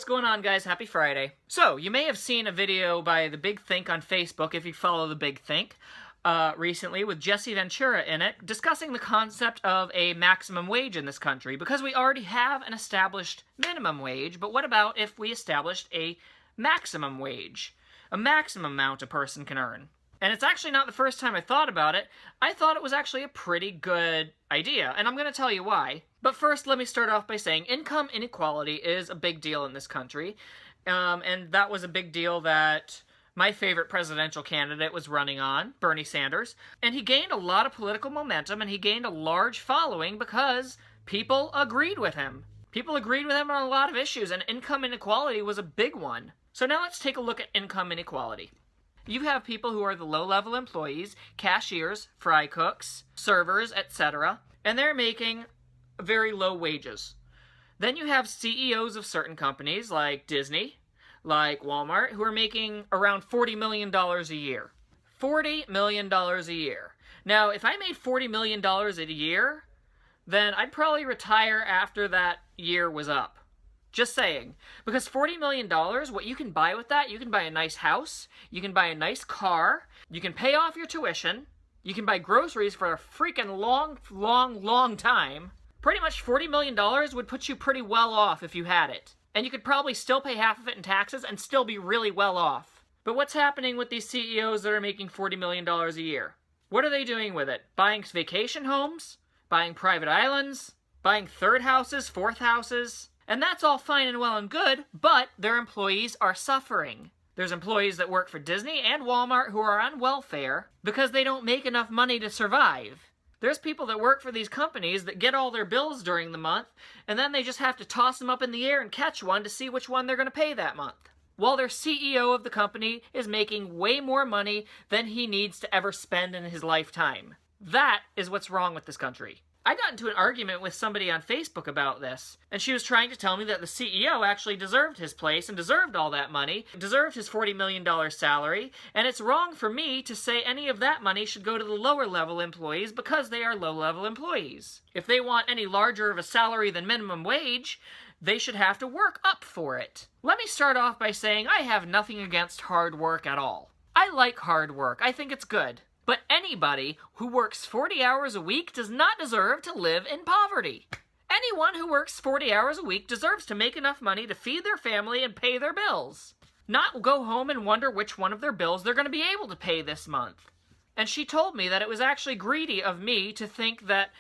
What's going on, guys? Happy Friday. So, you may have seen a video by The Big Think on Facebook, if you follow The Big Think, recently with Jesse Ventura in it, discussing the concept of a maximum wage in this country, because we already have an established minimum wage, but what about if we established a maximum wage? A maximum amount a person can earn. And it's actually not the first time I thought about it. I thought it was actually a pretty good idea, and I'm going to tell you why. But first, let me start off by saying income inequality is a big deal in this country, and that was a big deal that my favorite presidential candidate was running on, Bernie Sanders, and he gained a lot of political momentum, and he gained a large following because people agreed with him. People agreed with him on a lot of issues, and income inequality was a big one. So now let's take a look at income inequality. You have people who are the low-level employees, cashiers, fry cooks, servers, etc., and they're making very low wages. Then you have CEOs of certain companies like Disney, like Walmart, who are making around $40 million a year. $40 million a year. Now, if I made $40 million a year, then I'd probably retire after that year was up. Just saying. Because $40 million, what you can buy with that, you can buy a nice house, you can buy a nice car, you can pay off your tuition, you can buy groceries for a freaking long time. Pretty much $40 million would put you pretty well off if you had it. And you could probably still pay half of it in taxes and still be really well off. But what's happening with these CEOs that are making $40 million a year? What are they doing with it? Buying vacation homes? Buying private islands? Buying third houses, fourth houses? And that's all fine and well and good, but their employees are suffering. There's employees that work for Disney and Walmart who are on welfare because they don't make enough money to survive. There's people that work for these companies that get all their bills during the month, and then they just have to toss them up in the air and catch one to see which one they're going to pay that month. While their CEO of the company is making way more money than he needs to ever spend in his lifetime. That is what's wrong with this country. I got into an argument with somebody on Facebook about this, and she was trying to tell me that the CEO actually deserved his place and deserved all that money, deserved his $40 million salary, and it's wrong for me to say any of that money should go to the lower level employees because they are low level employees. If they want any larger of a salary than minimum wage, they should have to work up for it. Let me start off by saying I have nothing against hard work at all. I like hard work. I think it's good. But anybody who works 40 hours a week does not deserve to live in poverty. Anyone who works 40 hours a week deserves to make enough money to feed their family and pay their bills. Not go home and wonder which one of their bills they're going to be able to pay this month. And she told me that it was actually greedy of me to think that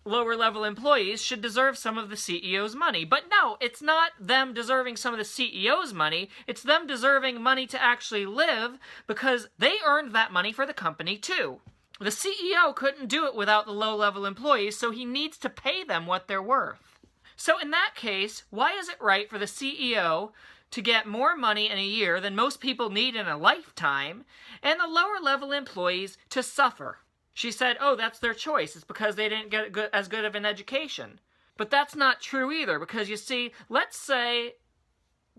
lower level employees should deserve some of the CEO's money. But no, it's not them deserving some of the CEO's money, it's them deserving money to actually live because they earned that money for the company too. The CEO couldn't do it without the low level employees, so he needs to pay them what they're worth. So in that case, why is it right for the CEO to get more money in a year than most people need in a lifetime, and the lower level employees to suffer? She said, oh, that's their choice. It's because they didn't get as good of an education. But that's not true either, because you see, let's say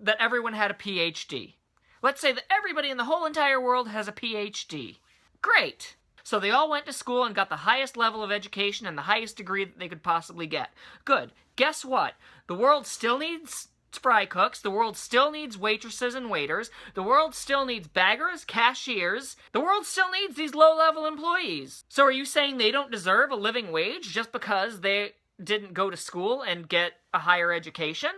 that everyone had a PhD. Let's say that everybody in the whole entire world has a PhD. Great! So they all went to school and got the highest level of education and the highest degree that they could possibly get. Good. Guess what? The world still needs fry cooks, the world still needs waitresses and waiters, the world still needs baggers, cashiers, the world still needs these low-level employees. So are you saying they don't deserve a living wage just because they didn't go to school and get a higher education?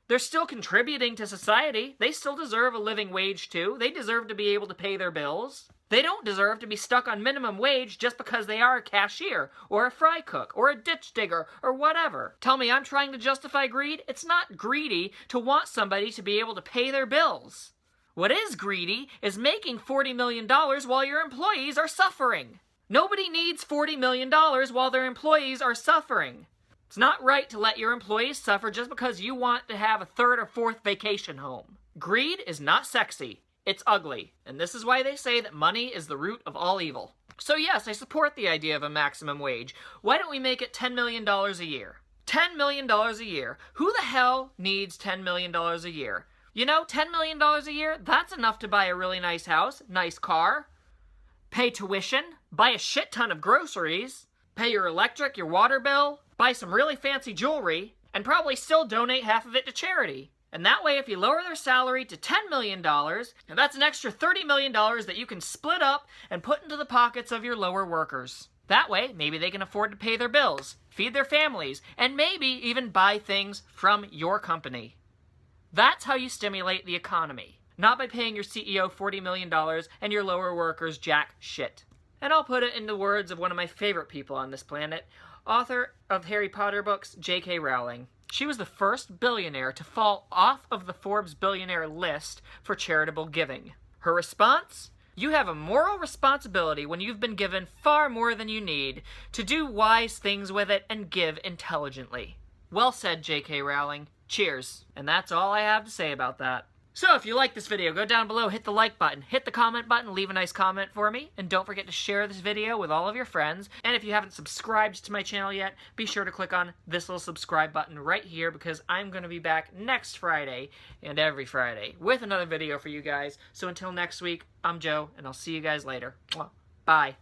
They're still contributing to society. They still deserve a living wage too. They deserve to be able to pay their bills. They don't deserve to be stuck on minimum wage just because they are a cashier, or a fry cook, or a ditch digger, or whatever. Tell me I'm trying to justify greed? It's not greedy to want somebody to be able to pay their bills. What is greedy is making $40 million while your employees are suffering. Nobody needs $40 million while their employees are suffering. It's not right to let your employees suffer just because you want to have a third or fourth vacation home. Greed is not sexy. It's ugly, and this is why they say that money is the root of all evil. So yes, I support the idea of a maximum wage. Why don't we make it $10 million a year? $10 million a year. Who the hell needs $10 million a year? You know, $10 million a year, that's enough to buy a really nice house, nice car, pay tuition, buy a shit ton of groceries, pay your electric, your water bill, buy some really fancy jewelry, and probably still donate half of it to charity. And that way, if you lower their salary to $10 million, that's an extra $30 million that you can split up and put into the pockets of your lower workers. That way, maybe they can afford to pay their bills, feed their families, and maybe even buy things from your company. That's how you stimulate the economy, not by paying your CEO $40 million and your lower workers jack shit. And I'll put it in the words of one of my favorite people on this planet, author of Harry Potter books, J.K. Rowling. She was the first billionaire to fall off of the Forbes billionaire list for charitable giving. Her response? You have a moral responsibility when you've been given far more than you need to do wise things with it and give intelligently. Well said, J.K. Rowling. Cheers. And that's all I have to say about that. So if you like this video, go down below, hit the like button, hit the comment button, leave a nice comment for me, and don't forget to share this video with all of your friends. And if you haven't subscribed to my channel yet, be sure to click on this little subscribe button right here, because I'm going to be back next Friday and every Friday with another video for you guys. So until next week, I'm Joe, and I'll see you guys later. Bye.